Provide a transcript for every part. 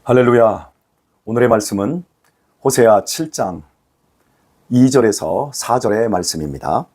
할렐루야. 오늘의 말씀은 호세아 7장 2절에서 4절의 말씀입니다.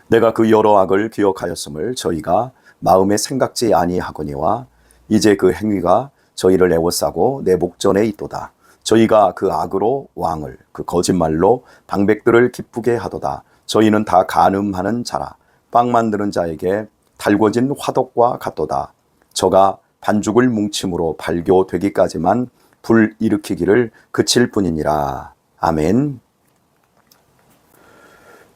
내가 그 여러 악을 기억하였음을 저희가 마음에 생각지 아니하거니와 이제 그 행위가 저희를 애워싸고 내 목전에 있도다. 저희가 그 악으로 왕을 그 거짓말로 방백들을 기쁘게 하도다. 저희는 다 간음하는 자라 빵 만드는 자에게 달궈진 화덕과 같도다. 저가 반죽을 뭉침으로 발교되기까지만 불 일으키기를 그칠 뿐이니라. 아멘.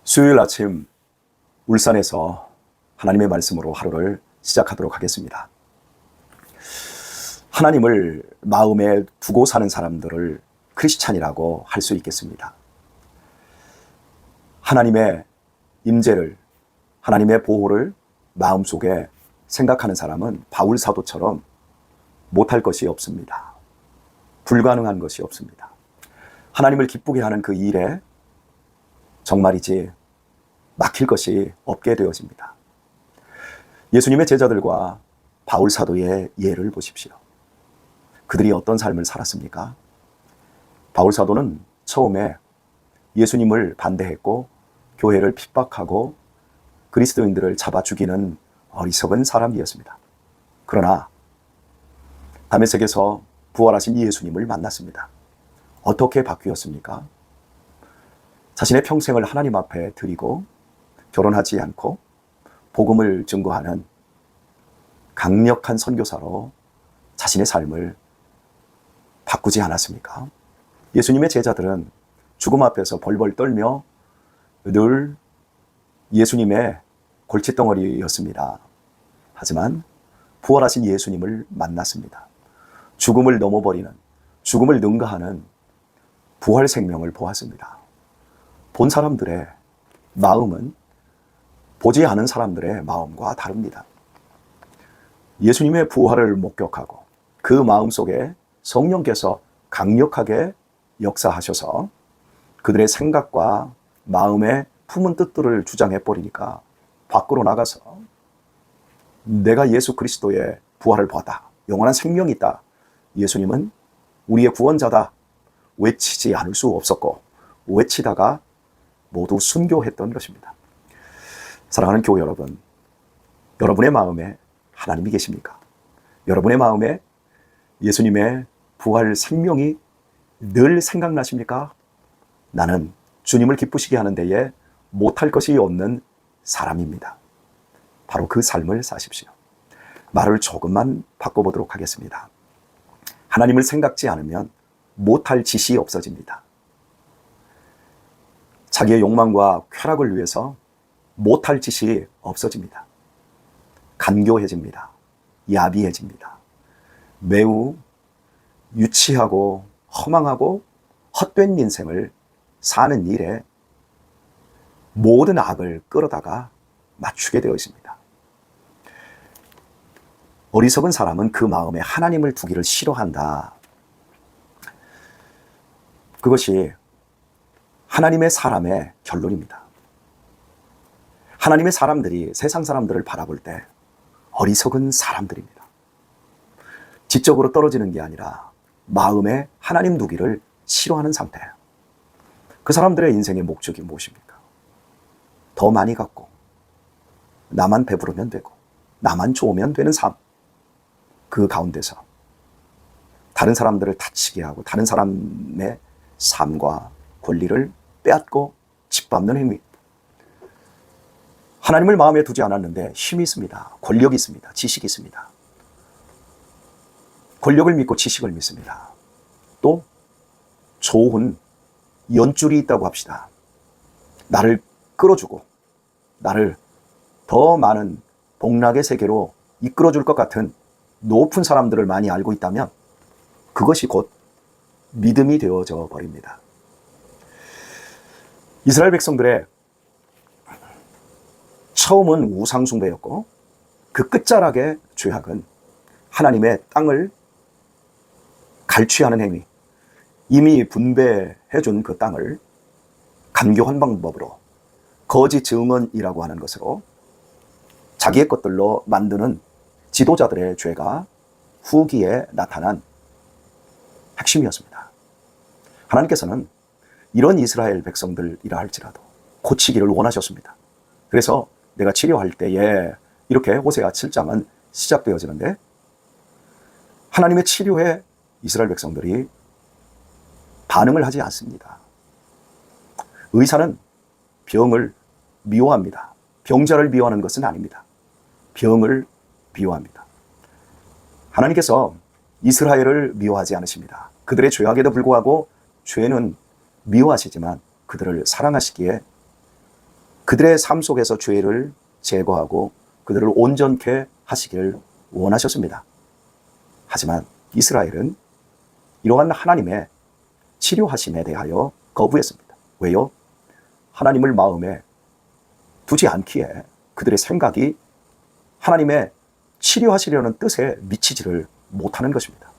수요일 아침 울산에서 하나님의 말씀으로 하루를 시작하도록 하겠습니다. 하나님을 마음에 두고 사는 사람들을 크리스찬이라고 할 수 있겠습니다. 하나님의 임재를, 하나님의 보호를 마음속에 생각하는 사람은 바울 사도처럼 못할 것이 없습니다. 불가능한 것이 없습니다. 하나님을 기쁘게 하는 그 일에 정말이지 막힐 것이 없게 되어집니다. 예수님의 제자들과 바울 사도의 예를 보십시오. 그들이 어떤 삶을 살았습니까? 바울 사도는 처음에 예수님을 반대했고 교회를 핍박하고 그리스도인들을 잡아 죽이는 어리석은 사람이었습니다. 그러나 다메섹에서 부활하신 예수님을 만났습니다. 어떻게 바뀌었습니까? 자신의 평생을 하나님 앞에 드리고 결혼하지 않고 복음을 증거하는 강력한 선교사로 자신의 삶을 바꾸지 않았습니까? 예수님의 제자들은 죽음 앞에서 벌벌 떨며 늘 예수님의 골칫덩어리였습니다. 하지만 부활하신 예수님을 만났습니다. 죽음을 넘어버리는, 죽음을 능가하는 부활 생명을 보았습니다. 본 사람들의 마음은 보지 않은 사람들의 마음과 다릅니다. 예수님의 부활을 목격하고 그 마음 속에 성령께서 강력하게 역사하셔서 그들의 생각과 마음의 품은 뜻들을 주장해버리니까 밖으로 나가서 내가 예수 그리스도의 부활을 보았다. 영원한 생명이 있다. 예수님은 우리의 구원자다. 외치지 않을 수 없었고 외치다가 모두 순교했던 것입니다. 사랑하는 교회 여러분, 여러분의 마음에 하나님이 계십니까? 여러분의 마음에 예수님의 부활 생명이 늘 생각나십니까? 나는 주님을 기쁘시게 하는 데에 못할 것이 없는 사람입니다. 바로 그 삶을 사십시오. 말을 조금만 바꿔보도록 하겠습니다. 하나님을 생각지 않으면 못할 짓이 없어집니다. 자기의 욕망과 쾌락을 위해서 못할 짓이 없어집니다. 간교해집니다. 야비해집니다. 매우 유치하고 허망하고 헛된 인생을 사는 일에 모든 악을 끌어다가 맞추게 되어 있습니다. 어리석은 사람은 그 마음에 하나님을 두기를 싫어한다. 그것이 하나님의 사람의 결론입니다. 하나님의 사람들이 세상 사람들을 바라볼 때 어리석은 사람들입니다. 지적으로 떨어지는 게 아니라 마음에 하나님 두기를 싫어하는 상태예요. 그 사람들의 인생의 목적이 무엇입니까? 더 많이 갖고 나만 배부르면 되고 나만 좋으면 되는 삶. 그 가운데서 다른 사람들을 다치게 하고 다른 사람의 삶과 권리를 빼앗고 짓밟는 행위. 하나님을 마음에 두지 않았는데 힘이 있습니다. 권력이 있습니다. 지식이 있습니다. 권력을 믿고 지식을 믿습니다. 또 좋은 연줄이 있다고 합시다. 나를 끌어주고 나를 더 많은 복락의 세계로 이끌어줄 것 같은 높은 사람들을 많이 알고 있다면 그것이 곧 믿음이 되어져 버립니다. 이스라엘 백성들의 처음은 우상숭배였고 그 끝자락의 죄악은 하나님의 땅을 갈취하는 행위, 이미 분배해준 그 땅을 간교한 방법으로 거짓 증언이라고 하는 것으로 자기의 것들로 만드는 지도자들의 죄가 후기에 나타난 핵심이었습니다. 하나님께서는 이런 이스라엘 백성들이라 할지라도 고치기를 원하셨습니다. 그래서 내가 치료할 때에 이렇게 호세아 7장은 시작되어지는데, 하나님의 치료에 이스라엘 백성들이 반응을 하지 않습니다. 의사는 병을 미워합니다. 병자를 미워하는 것은 아닙니다. 병을 미워합니다. 하나님께서 이스라엘을 미워하지 않으십니다. 그들의 죄악에도 불구하고 죄는 미워하시지만 그들을 사랑하시기에 그들의 삶 속에서 죄를 제거하고 그들을 온전케 하시기를 원하셨습니다. 하지만 이스라엘은 이러한 하나님의 치료하심에 대하여 거부했습니다. 왜요? 하나님을 마음에 두지 않기에 그들의 생각이 하나님의 치료하시려는 뜻에 미치지를 못하는 것입니다.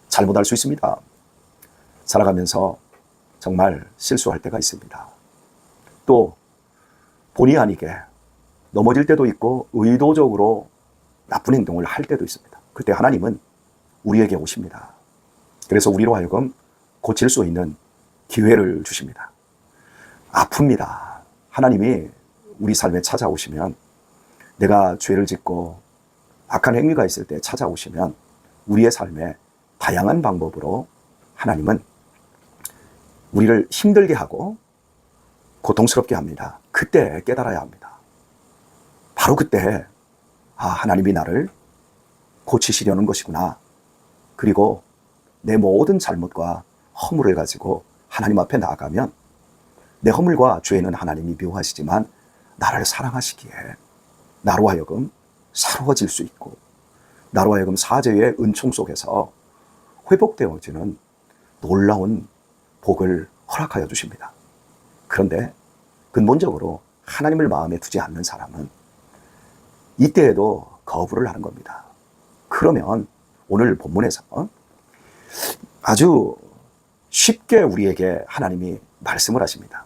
잘못할 수 있습니다. 살아가면서 정말 실수할 때가 있습니다. 또 본의 아니게 넘어질 때도 있고 의도적으로 나쁜 행동을 할 때도 있습니다. 그때 하나님은 우리에게 오십니다. 그래서 우리로 하여금 고칠 수 있는 기회를 주십니다. 아픕니다. 하나님이 우리 삶에 찾아오시면, 내가 죄를 짓고 악한 행위가 있을 때 찾아오시면 우리의 삶에 다양한 방법으로 하나님은 우리를 힘들게 하고 고통스럽게 합니다. 그때 깨달아야 합니다. 바로 그때 하나님이 나를 고치시려는 것이구나. 그리고 내 모든 잘못과 허물을 가지고 하나님 앞에 나아가면 내 허물과 죄는 하나님이 미워하시지만 나를 사랑하시기에 나로 하여금 새로워질 수 있고, 나로 하여금 사죄의 은총 속에서 회복되어지는 놀라운 복을 허락하여 주십니다. 그런데 근본적으로 하나님을 마음에 두지 않는 사람은 이때에도 거부를 하는 겁니다. 그러면 오늘 본문에서 아주 쉽게 우리에게 하나님이 말씀을 하십니다.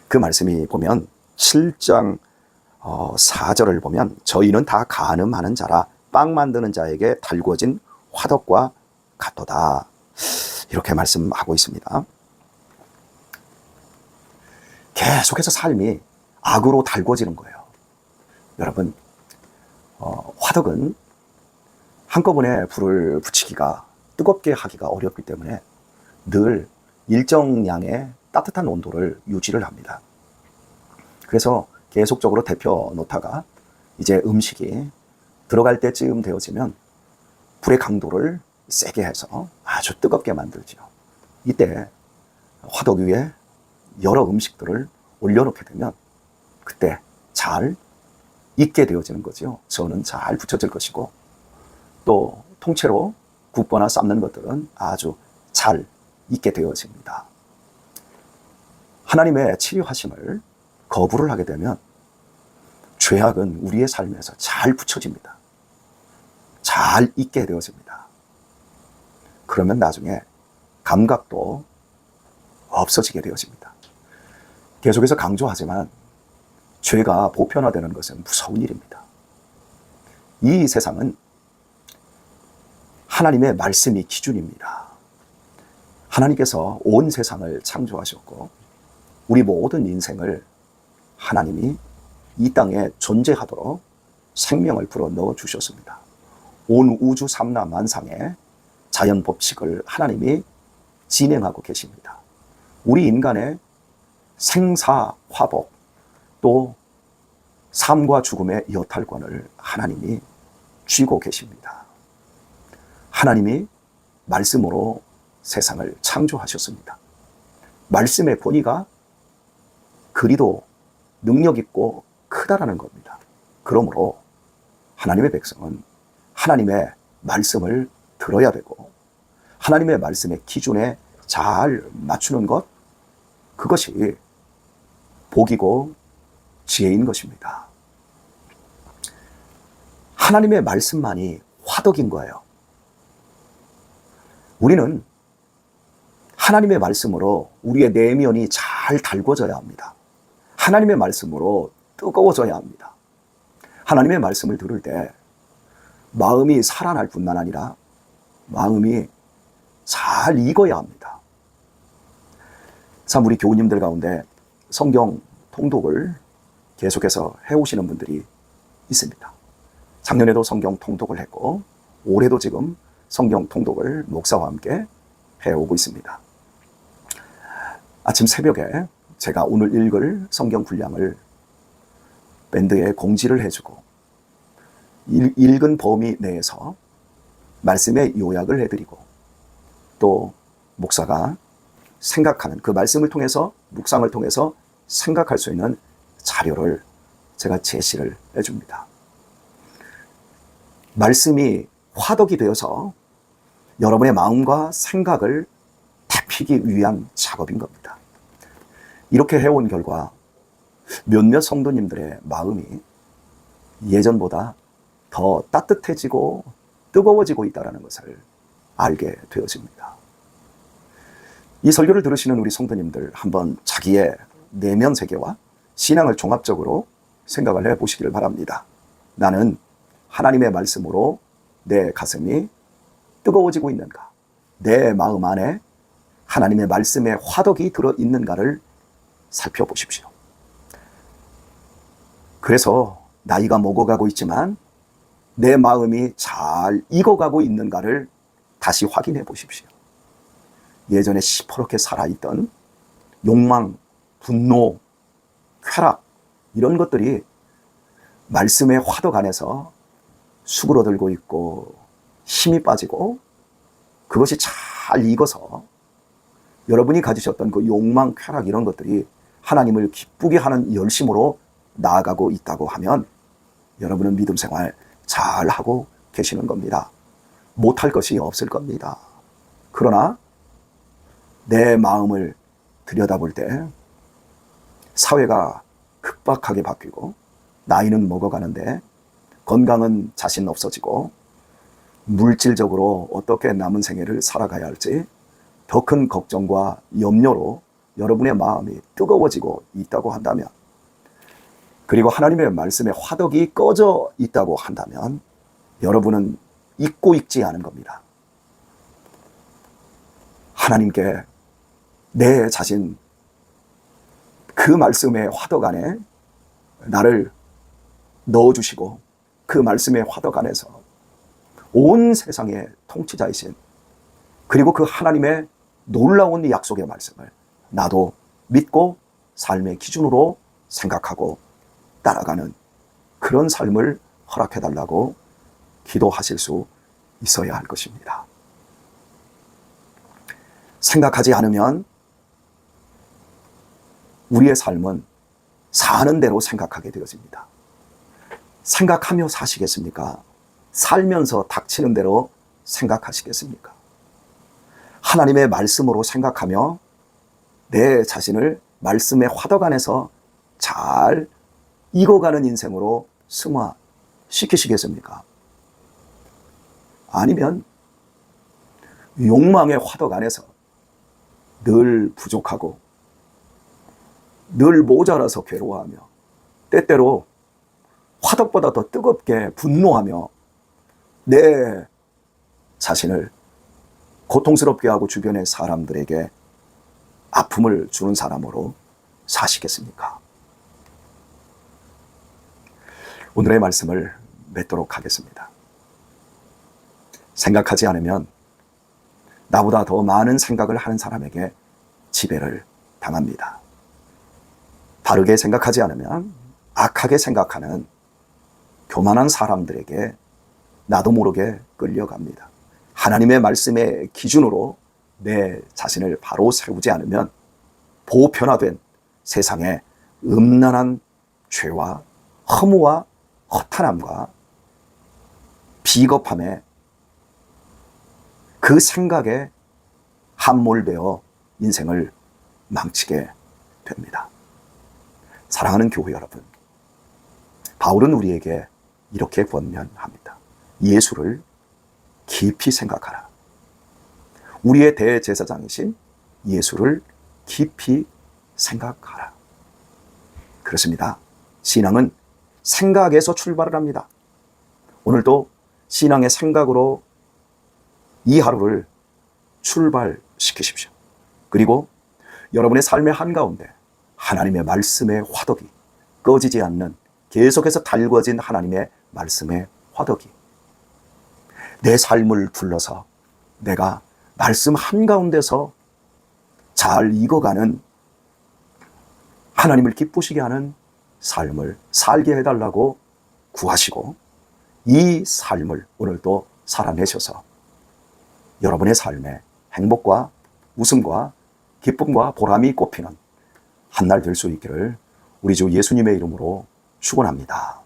그 말씀이 보면 7장 4절을 보면, 저희는 다 간음하는 자라 빵 만드는 자에게 달궈진 화덕과 같도다. 이렇게 말씀하고 있습니다. 계속해서 삶이 악으로 달궈지는 거예요. 여러분, 화덕은 한꺼번에 불을 붙이기가, 뜨겁게 하기가 어렵기 때문에 늘 일정량의 따뜻한 온도를 유지를 합니다. 그래서 계속적으로 데펴 놓다가 이제 음식이 들어갈 때쯤 되어지면 불의 강도를 세게 해서 아주 뜨겁게 만들죠. 이때 화덕 위에 여러 음식들을 올려놓게 되면 그때 잘 익게 되어지는 거죠. 저는 잘 붙여질 것이고, 또 통째로 굽거나 삶는 것들은 아주 잘 익게 되어집니다. 하나님의 치료하심을 거부를 하게 되면 죄악은 우리의 삶에서 잘 붙여집니다. 잘 익게 되어집니다. 그러면 나중에 감각도 없어지게 되어집니다. 계속해서 강조하지만 죄가 보편화되는 것은 무서운 일입니다. 이 세상은 하나님의 말씀이 기준입니다. 하나님께서 온 세상을 창조하셨고 우리 모든 인생을 하나님이 이 땅에 존재하도록 생명을 불어 넣어 주셨습니다. 온 우주 삼라만상의 자연 법칙을 하나님이 진행하고 계십니다. 우리 인간의 생사화복, 또 삶과 죽음의 여탈권을 하나님이 쥐고 계십니다. 하나님이 말씀으로 세상을 창조하셨습니다. 말씀의 권위가 그리도 능력 있고 크다라는 겁니다. 그러므로 하나님의 백성은 하나님의 말씀을 들어야 되고, 하나님의 말씀의 기준에 잘 맞추는 것, 그것이 복이고 지혜인 것입니다. 하나님의 말씀만이 화덕인 거예요. 우리는 하나님의 말씀으로 우리의 내면이 잘 달궈져야 합니다. 하나님의 말씀으로 뜨거워져야 합니다. 하나님의 말씀을 들을 때 마음이 살아날 뿐만 아니라 마음이 잘 읽어야 합니다. 참 우리 교우님들 가운데 성경 통독을 계속해서 해오시는 분들이 있습니다. 작년에도 성경 통독을 했고 올해도 지금 성경 통독을 목사와 함께 해오고 있습니다. 아침 새벽에 제가 오늘 읽을 성경 분량을 밴드에 공지를 해주고 읽은 범위 내에서 말씀의 요약을 해드리고 또 목사가 생각하는 그 말씀을 통해서 묵상을 통해서 생각할 수 있는 자료를 제가 제시를 해줍니다. 말씀이 화덕이 되어서 여러분의 마음과 생각을 데피기 위한 작업인 겁니다. 이렇게 해온 결과 몇몇 성도님들의 마음이 예전보다 더 따뜻해지고 뜨거워지고 있다는 것을 알게 되어집니다. 이 설교를 들으시는 우리 성도님들 한번 자기의 내면 세계와 신앙을 종합적으로 생각을 해보시기를 바랍니다. 나는 하나님의 말씀으로 내 가슴이 뜨거워지고 있는가? 내 마음 안에 하나님의 말씀의 화덕이 들어있는가를 살펴보십시오. 그래서 나이가 먹어가고 있지만 내 마음이 잘 익어가고 있는가를 다시 확인해 보십시오. 예전에 시퍼렇게 살아있던 욕망, 분노, 쾌락 이런 것들이 말씀의 화덕 안에서 수그러들고 있고 힘이 빠지고 그것이 잘 익어서 여러분이 가지셨던 그 욕망, 쾌락 이런 것들이 하나님을 기쁘게 하는 열심으로 나아가고 있다고 하면 여러분은 믿음 생활 잘하고 계시는 겁니다. 못할 것이 없을 겁니다. 그러나 내 마음을 들여다볼 때 사회가 급박하게 바뀌고 나이는 먹어가는데 건강은 자신 없어지고 물질적으로 어떻게 남은 생애를 살아가야 할지 더 큰 걱정과 염려로 여러분의 마음이 뜨거워지고 있다고 한다면, 그리고 하나님의 말씀에 화덕이 꺼져 있다고 한다면 여러분은 잊고 있지 않은 겁니다. 하나님께 내 자신 그 말씀의 화덕 안에 나를 넣어주시고 그 말씀의 화덕 안에서 온 세상의 통치자이신 그리고 그 하나님의 놀라운 약속의 말씀을 나도 믿고 삶의 기준으로 생각하고 따라가는 그런 삶을 허락해달라고 기도하실 수 있어야 할 것입니다. 생각하지 않으면 우리의 삶은 사는 대로 생각하게 되어집니다. 생각하며 사시겠습니까? 살면서 닥치는 대로 생각하시겠습니까? 하나님의 말씀으로 생각하며 내 자신을 말씀의 화덕 안에서 잘 익어가는 인생으로 승화시키시겠습니까? 아니면 욕망의 화덕 안에서 늘 부족하고 늘 모자라서 괴로워하며 때때로 화덕보다 더 뜨겁게 분노하며 내 자신을 고통스럽게 하고 주변의 사람들에게 아픔을 주는 사람으로 사시겠습니까? 오늘의 말씀을 맺도록 하겠습니다. 생각하지 않으면 나보다 더 많은 생각을 하는 사람에게 지배를 당합니다. 바르게 생각하지 않으면 악하게 생각하는 교만한 사람들에게 나도 모르게 끌려갑니다. 하나님의 말씀의 기준으로 내 자신을 바로 세우지 않으면 보편화된 세상의 음란한 죄와 허무와 허탄함과 비겁함에 그 생각에 함몰되어 인생을 망치게 됩니다. 사랑하는 교회 여러분, 바울은 우리에게 이렇게 권면합니다. 예수를 깊이 생각하라. 우리의 대제사장이신 예수를 깊이 생각하라. 그렇습니다. 신앙은 생각에서 출발을 합니다. 오늘도 신앙의 생각으로 이 하루를 출발시키십시오. 그리고 여러분의 삶의 한가운데 하나님의 말씀의 화덕이 꺼지지 않는, 계속해서 달궈진 하나님의 말씀의 화덕이 내 삶을 둘러서 내가 말씀 한가운데서 잘 익어가는, 하나님을 기쁘시게 하는 삶을 살게 해달라고 구하시고, 이 삶을 오늘도 살아내셔서 여러분의 삶에 행복과 웃음과 기쁨과 보람이 꽃피는 한 날 될 수 있기를 우리 주 예수님의 이름으로 축원합니다.